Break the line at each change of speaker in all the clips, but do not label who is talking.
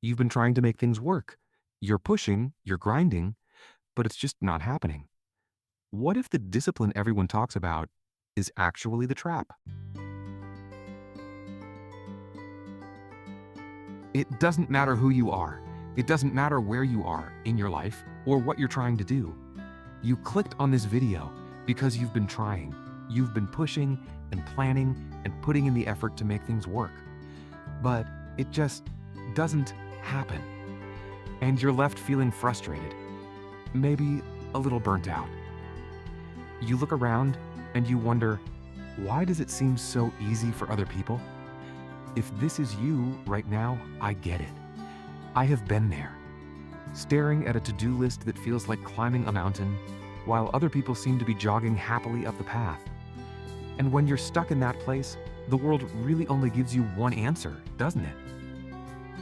You've been trying to make things work. You're pushing, you're grinding, but it's just not happening. What if the discipline everyone talks about is actually the trap? It doesn't matter who you are. It doesn't matter where you are in your life or what you're trying to do. You clicked on this video because you've been trying. You've been pushing and planning and putting in the effort to make things work. But it just doesn't happen. And you're left feeling frustrated, maybe a little burnt out. You look around and you wonder, why does it seem so easy for other people? If this is you right now, I get it. I have been there, staring at a to-do list that feels like climbing a mountain, while other people seem to be jogging happily up the path. And when you're stuck in that place, the world really only gives you one answer, doesn't it?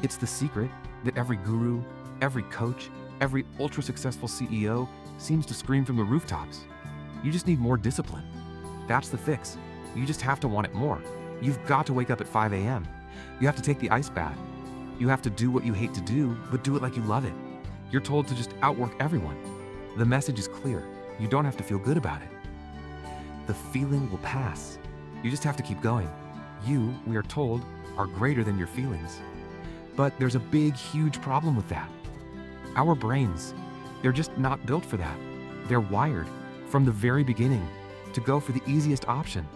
It's the secret that every guru, every coach, every ultra-successful CEO seems to scream from the rooftops. You just need more discipline. That's the fix. You just have to want it more. You've got to wake up at 5 a.m. You have to take the ice bath. You have to do what you hate to do, but do it like you love it. You're told to just outwork everyone. The message is clear. You don't have to feel good about it. The feeling will pass. You just have to keep going. You, we are told, are greater than your feelings. But there's a big, huge problem with that. Our brains, they're just not built for that. They're wired, from the very beginning, to go for the easiest option.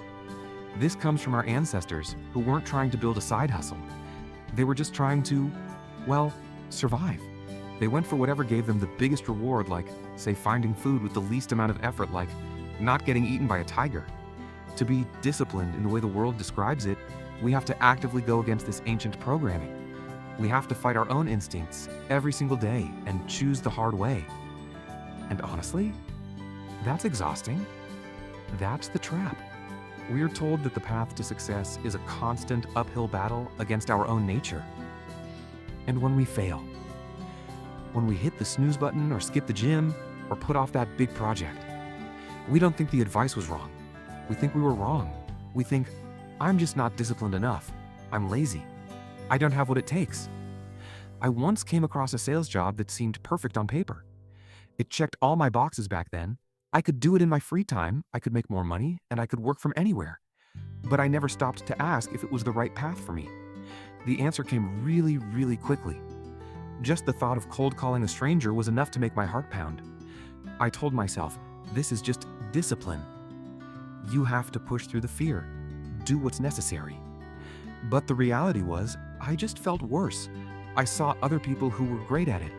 This comes from our ancestors who weren't trying to build a side hustle. They were just trying to, well, survive. They went for whatever gave them the biggest reward, like, say, finding food with the least amount of effort, like not getting eaten by a tiger. To be disciplined in the way the world describes it, we have to actively go against this ancient programming. We have to fight our own instincts every single day and choose the hard way. And honestly, that's exhausting. That's the trap. We are told that the path to success is a constant uphill battle against our own nature. And when we fail, when we hit the snooze button or skip the gym or put off that big project, we don't think the advice was wrong. We think we were wrong. We think, I'm just not disciplined enough. I'm lazy. I don't have what it takes. I once came across a sales job that seemed perfect on paper. It checked all my boxes back then. I could do it in my free time, I could make more money, and I could work from anywhere. But I never stopped to ask if it was the right path for me. The answer came really, really quickly. Just the thought of cold calling a stranger was enough to make my heart pound. I told myself, this is just discipline. You have to push through the fear. Do what's necessary. But the reality was, I just felt worse. I saw other people who were great at it.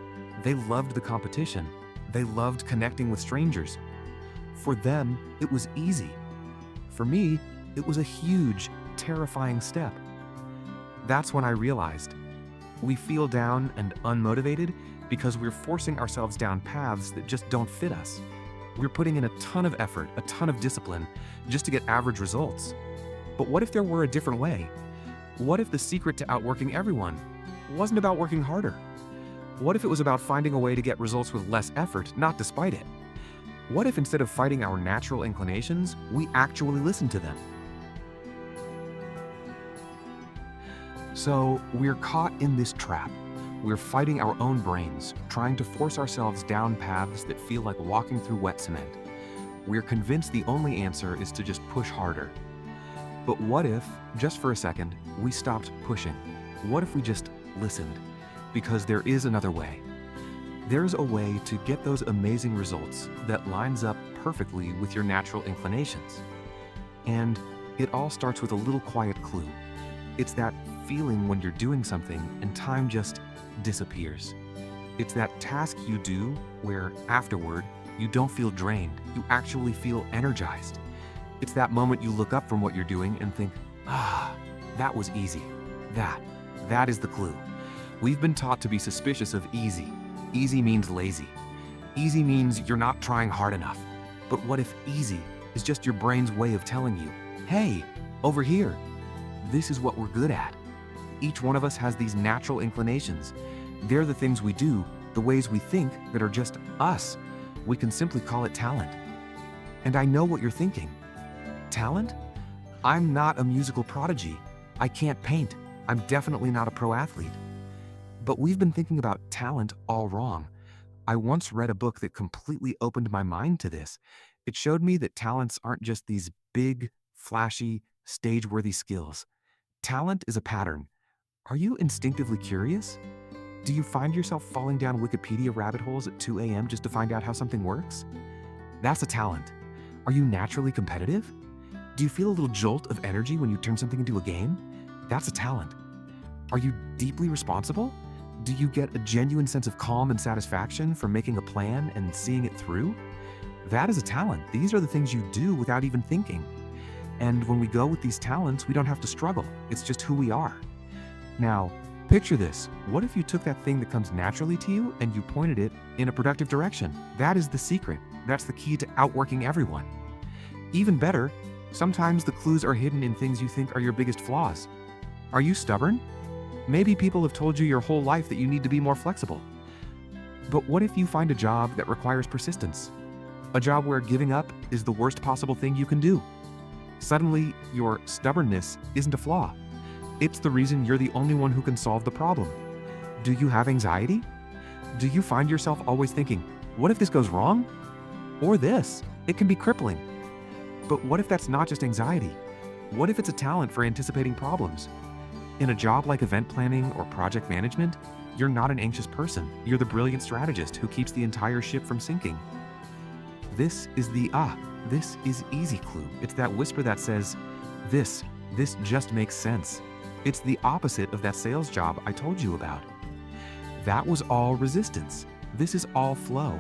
They loved the competition. They loved connecting with strangers. For them, it was easy. For me, it was a huge, terrifying step. That's when I realized we feel down and unmotivated because we're forcing ourselves down paths that just don't fit us. We're putting in a ton of effort, a ton of discipline, just to get average results. But what if there were a different way? What if the secret to outworking everyone wasn't about working harder? What if it was about finding a way to get results with less effort, not despite it? What if instead of fighting our natural inclinations, we actually listen to them? So we're caught in this trap. We're fighting our own brains, trying to force ourselves down paths that feel like walking through wet cement. We're convinced the only answer is to just push harder. But what if, just for a second, we stopped pushing? What if we just listened? Because there is another way. There's a way to get those amazing results that lines up perfectly with your natural inclinations. And it all starts with a little quiet clue. It's that feeling when you're doing something and time just disappears. It's that task you do where afterward, you don't feel drained, you actually feel energized. It's that moment you look up from what you're doing and think, that was easy. That is the clue. We've been taught to be suspicious of easy. Easy means lazy. Easy means you're not trying hard enough. But what if easy is just your brain's way of telling you, hey, over here, this is what we're good at. Each one of us has these natural inclinations. They're the things we do, the ways we think that are just us. We can simply call it talent. And I know what you're thinking. Talent? I'm not a musical prodigy. I can't paint. I'm definitely not a pro athlete. But we've been thinking about talent all wrong. I once read a book that completely opened my mind to this. It showed me that talents aren't just these big, flashy, stage-worthy skills. Talent is a pattern. Are you instinctively curious? Do you find yourself falling down Wikipedia rabbit holes at 2 a.m. just to find out how something works? That's a talent. Are you naturally competitive? Do you feel a little jolt of energy when you turn something into a game? That's a talent. Are you deeply responsible? Do you get a genuine sense of calm and satisfaction from making a plan and seeing it through? That is a talent. These are the things you do without even thinking. And when we go with these talents, we don't have to struggle. It's just who we are. Now, picture this. What if you took that thing that comes naturally to you and you pointed it in a productive direction? That is the secret. That's the key to outworking everyone. Even better, sometimes the clues are hidden in things you think are your biggest flaws. Are you stubborn? Maybe people have told you your whole life that you need to be more flexible. But what if you find a job that requires persistence? A job where giving up is the worst possible thing you can do. Suddenly, your stubbornness isn't a flaw. It's the reason you're the only one who can solve the problem. Do you have anxiety? Do you find yourself always thinking, what if this goes wrong? Or this? It can be crippling. But what if that's not just anxiety? What if it's a talent for anticipating problems? In a job like event planning or project management, you're not an anxious person. You're the brilliant strategist who keeps the entire ship from sinking. This is the this is easy clue. It's that whisper that says, this just makes sense. It's the opposite of that sales job I told you about. That was all resistance. This is all flow.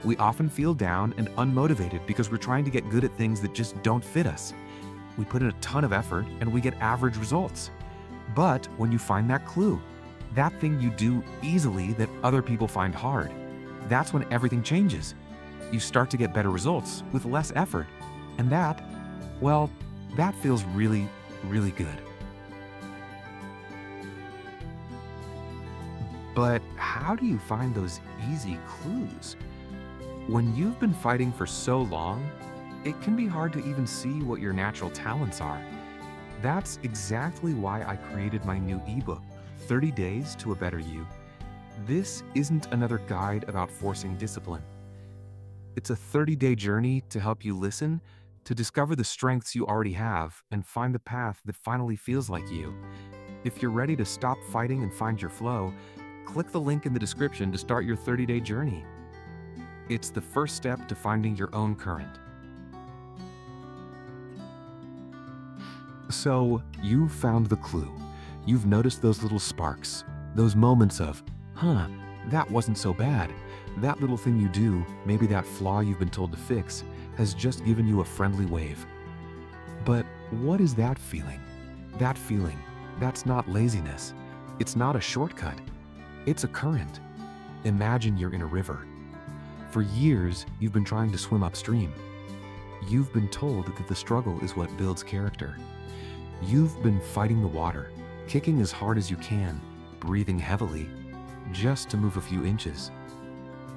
We often feel down and unmotivated because we're trying to get good at things that just don't fit us. We put in a ton of effort and we get average results. But when you find that clue, that thing you do easily that other people find hard, that's when everything changes. You start to get better results with less effort. And that, well, that feels really, really good. But how do you find those easy clues? When you've been fighting for so long, it can be hard to even see what your natural talents are. That's exactly why I created my new ebook, 30 Days to a Better You. This isn't another guide about forcing discipline. It's a 30-day journey to help you listen, to discover the strengths you already have, and find the path that finally feels like you. If you're ready to stop fighting and find your flow, click the link in the description to start your 30-day journey. It's the first step to finding your own current. So, you've found the clue. You've noticed those little sparks, those moments of, that wasn't so bad. That little thing you do, maybe that flaw you've been told to fix, has just given you a friendly wave. But what is that feeling? That feeling, that's not laziness. It's not a shortcut. It's a current. Imagine you're in a river. For years, you've been trying to swim upstream. You've been told that the struggle is what builds character. You've been fighting the water, kicking as hard as you can, breathing heavily, just to move a few inches.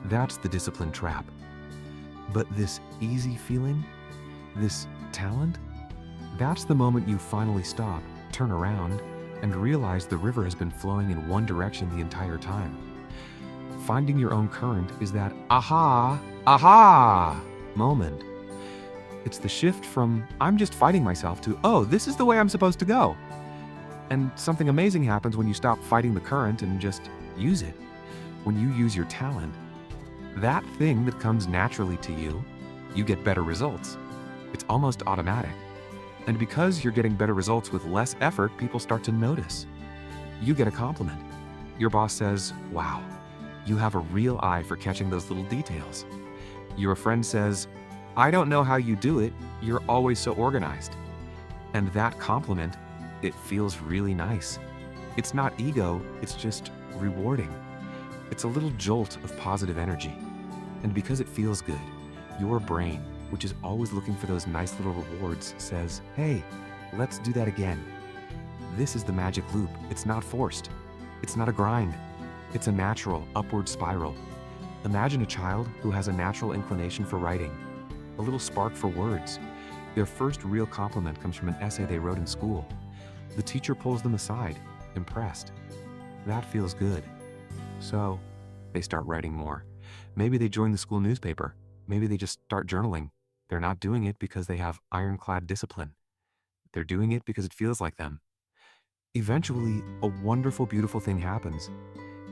That's the discipline trap. But this easy feeling, this talent, that's the moment you finally stop, turn around, and realize the river has been flowing in one direction the entire time. Finding your own current is that aha moment. It's the shift from, I'm just fighting myself to, oh, this is the way I'm supposed to go. And something amazing happens when you stop fighting the current and just use it. When you use your talent, that thing that comes naturally to you, you get better results. It's almost automatic. And because you're getting better results with less effort, people start to notice. You get a compliment. Your boss says, wow, you have a real eye for catching those little details. Your friend says, I don't know how you do it, you're always so organized. And that compliment, it feels really nice. It's not ego, it's just rewarding. It's a little jolt of positive energy. And because it feels good, your brain, which is always looking for those nice little rewards, says, hey, let's do that again. This is the magic loop. It's not forced. It's not a grind. It's a natural upward spiral. Imagine a child who has a natural inclination for writing, a little spark for words. Their first real compliment comes from an essay they wrote in school. The teacher pulls them aside, impressed. That feels good. So they start writing more. Maybe they join the school newspaper. Maybe they just start journaling. They're not doing it because they have ironclad discipline. They're doing it because it feels like them. Eventually, a wonderful, beautiful thing happens.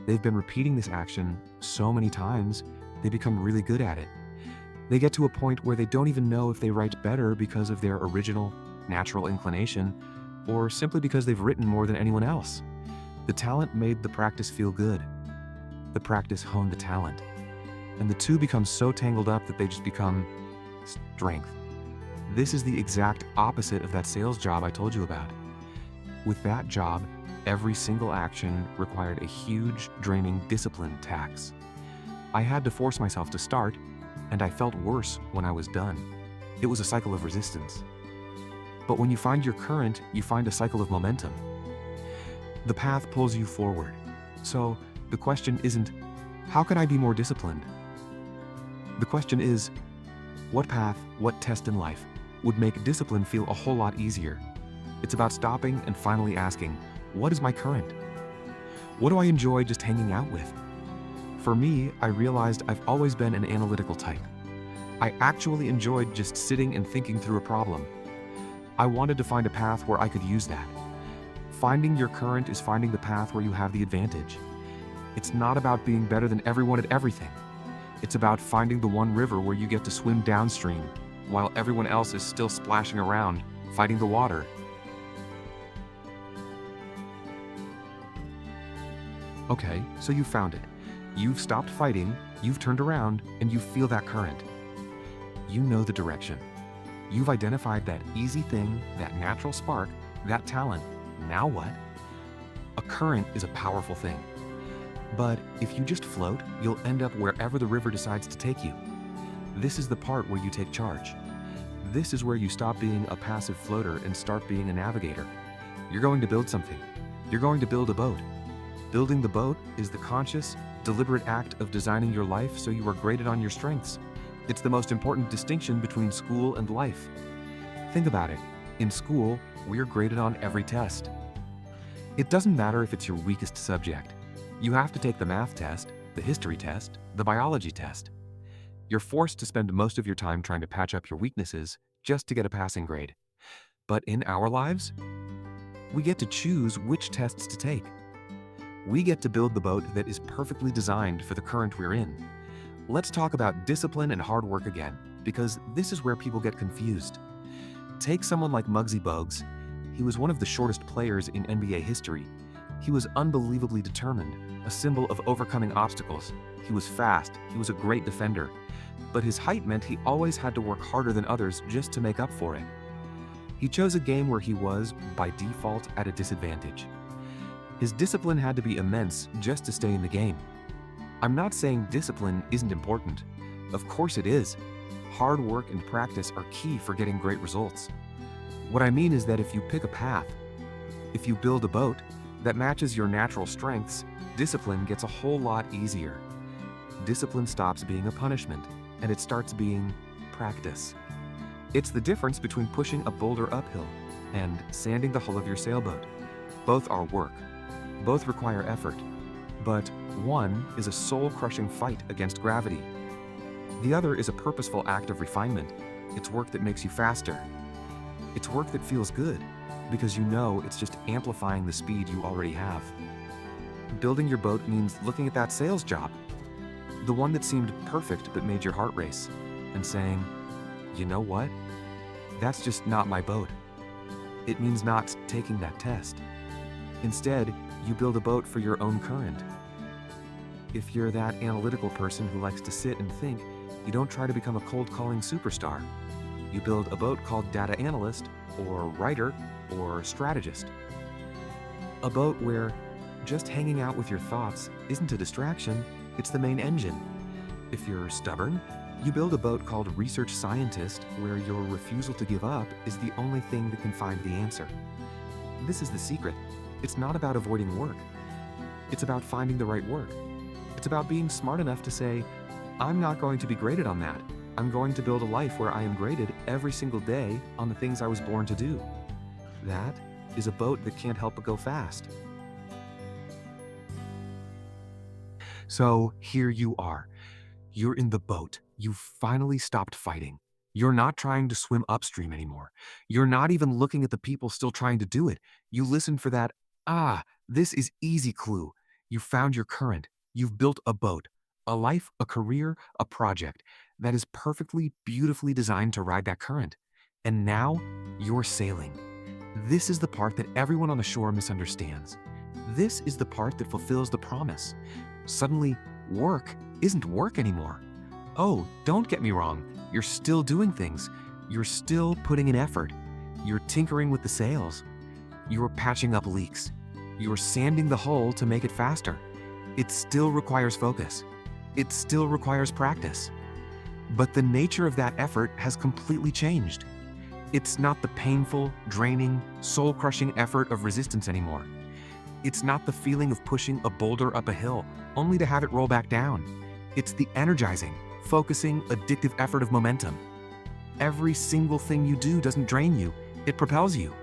They've been repeating this action so many times, they become really good at it. They get to a point where they don't even know if they write better because of their original, natural inclination, or simply because they've written more than anyone else. The talent made the practice feel good. The practice honed the talent. And the two become so tangled up that they just become strength. This is the exact opposite of that sales job I told you about. With that job, every single action required a huge, draining discipline tax. I had to force myself to start, and I felt worse when I was done. It was a cycle of resistance. But when you find your current, you find a cycle of momentum. The path pulls you forward. So the question isn't, how can I be more disciplined? The question is, what path, what test in life would make discipline feel a whole lot easier? It's about stopping and finally asking, what is my current? What do I enjoy just hanging out with? For me, I realized I've always been an analytical type. I actually enjoyed just sitting and thinking through a problem. I wanted to find a path where I could use that. Finding your current is finding the path where you have the advantage. It's not about being better than everyone at everything. It's about finding the one river where you get to swim downstream, while everyone else is still splashing around, fighting the water. Okay, so you found it. You've stopped fighting, you've turned around, and you feel that current. You know the direction. You've identified that easy thing, that natural spark, that talent. Now what? A current is a powerful thing. But if you just float, you'll end up wherever the river decides to take you. This is the part where you take charge. This is where you stop being a passive floater and start being a navigator. You're going to build something. You're going to build a boat. Building the boat is the conscious, deliberate act of designing your life so you are graded on your strengths. It's the most important distinction between school and life. Think about it. In school, we're graded on every test. It doesn't matter if it's your weakest subject. You have to take the math test, the history test, the biology test. You're forced to spend most of your time trying to patch up your weaknesses just to get a passing grade. But in our lives, we get to choose which tests to take. We get to build the boat that is perfectly designed for the current we're in. Let's talk about discipline and hard work again, because this is where people get confused. Take someone like Muggsy Bogues. He was one of the shortest players in NBA history. He was unbelievably determined, a symbol of overcoming obstacles. He was fast, he was a great defender. But his height meant he always had to work harder than others just to make up for it. He chose a game where he was, by default, at a disadvantage. His discipline had to be immense just to stay in the game. I'm not saying discipline isn't important. Of course it is. Hard work and practice are key for getting great results. What I mean is that if you pick a path, if you build a boat that matches your natural strengths, discipline gets a whole lot easier. Discipline stops being a punishment, and it starts being practice. It's the difference between pushing a boulder uphill and sanding the hull of your sailboat. Both are work. Both require effort. But one is a soul-crushing fight against gravity. The other is a purposeful act of refinement. It's work that makes you faster. It's work that feels good, because you know it's just amplifying the speed you already have. Building your boat means looking at that sales job, the one that seemed perfect but made your heart race, and saying, you know what? That's just not my boat. It means not taking that test. Instead, you build a boat for your own current. If you're that analytical person who likes to sit and think, you don't try to become a cold-calling superstar. You build a boat called data analyst, or writer, or strategist. A boat where just hanging out with your thoughts isn't a distraction, it's the main engine. If you're stubborn, you build a boat called research scientist, where your refusal to give up is the only thing that can find the answer. This is the secret. It's not about avoiding work. It's about finding the right work. It's about being smart enough to say, I'm not going to be graded on that. I'm going to build a life where I am graded every single day on the things I was born to do. That is a boat that can't help but go fast. So here you are. You're in the boat. You finally stopped fighting. You're not trying to swim upstream anymore. You're not even looking at the people still trying to do it. You listen for that, this is easy clue. You found your current. You've built a boat, a life, a career, a project that is perfectly, beautifully designed to ride that current. And now you're sailing. This is the part that everyone on the shore misunderstands. This is the part that fulfills the promise. Suddenly, work isn't work anymore. Oh, don't get me wrong. You're still doing things. You're still putting in effort. You're tinkering with the sails. You're patching up leaks. You're sanding the hull to make it faster. It still requires focus. It still requires practice. But the nature of that effort has completely changed. It's not the painful, draining, soul-crushing effort of resistance anymore. It's not the feeling of pushing a boulder up a hill, only to have it roll back down. It's the energizing, focusing, addictive effort of momentum. Every single thing you do doesn't drain you, it propels you.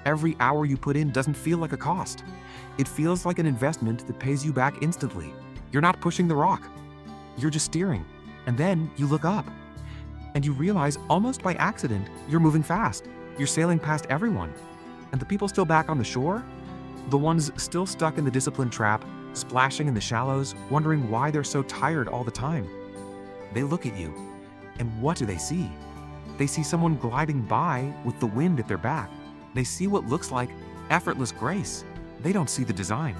Every hour you put in doesn't feel like a cost. It feels like an investment that pays you back instantly. You're not pushing the rock. You're just steering. And then you look up. And you realize almost by accident, you're moving fast. You're sailing past everyone. And the people still back on the shore? The ones still stuck in the discipline trap, splashing in the shallows, wondering why they're so tired all the time. They look at you, and what do they see? They see someone gliding by with the wind at their back. They see what looks like effortless grace. They don't see the design.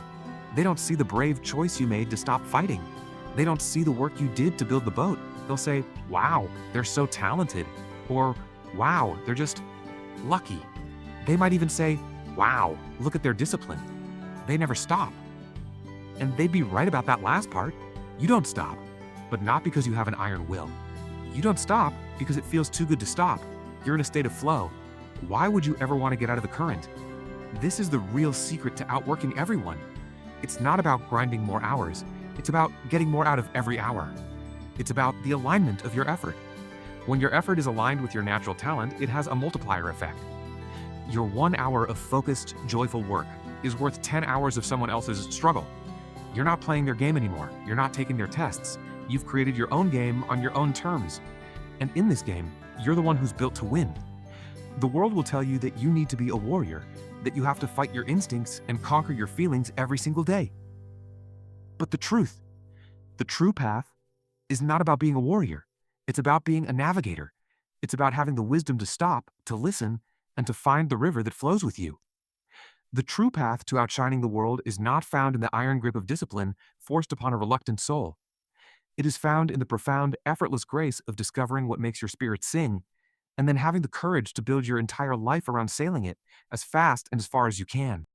They don't see the brave choice you made to stop fighting. They don't see the work you did to build the boat. They'll say, wow, they're so talented. Or, wow, they're just lucky. They might even say, wow, look at their discipline. They never stop. And they'd be right about that last part. You don't stop, but not because you have an iron will. You don't stop because it feels too good to stop. You're in a state of flow. Why would you ever want to get out of the current? This is the real secret to outworking everyone. It's not about grinding more hours. It's about getting more out of every hour. It's about the alignment of your effort. When your effort is aligned with your natural talent, it has a multiplier effect. Your 1 hour of focused, joyful work is worth 10 hours of someone else's struggle. You're not playing their game anymore. You're not taking their tests. You've created your own game on your own terms. And in this game, you're the one who's built to win. The world will tell you that you need to be a warrior, that you have to fight your instincts and conquer your feelings every single day. But the true path, is not about being a warrior. It's about being a navigator. It's about having the wisdom to stop, to listen, and to find the river that flows with you. The true path to outshining the world is not found in the iron grip of discipline forced upon a reluctant soul. It is found in the profound, effortless grace of discovering what makes your spirit sing, and then having the courage to build your entire life around sailing it as fast and as far as you can.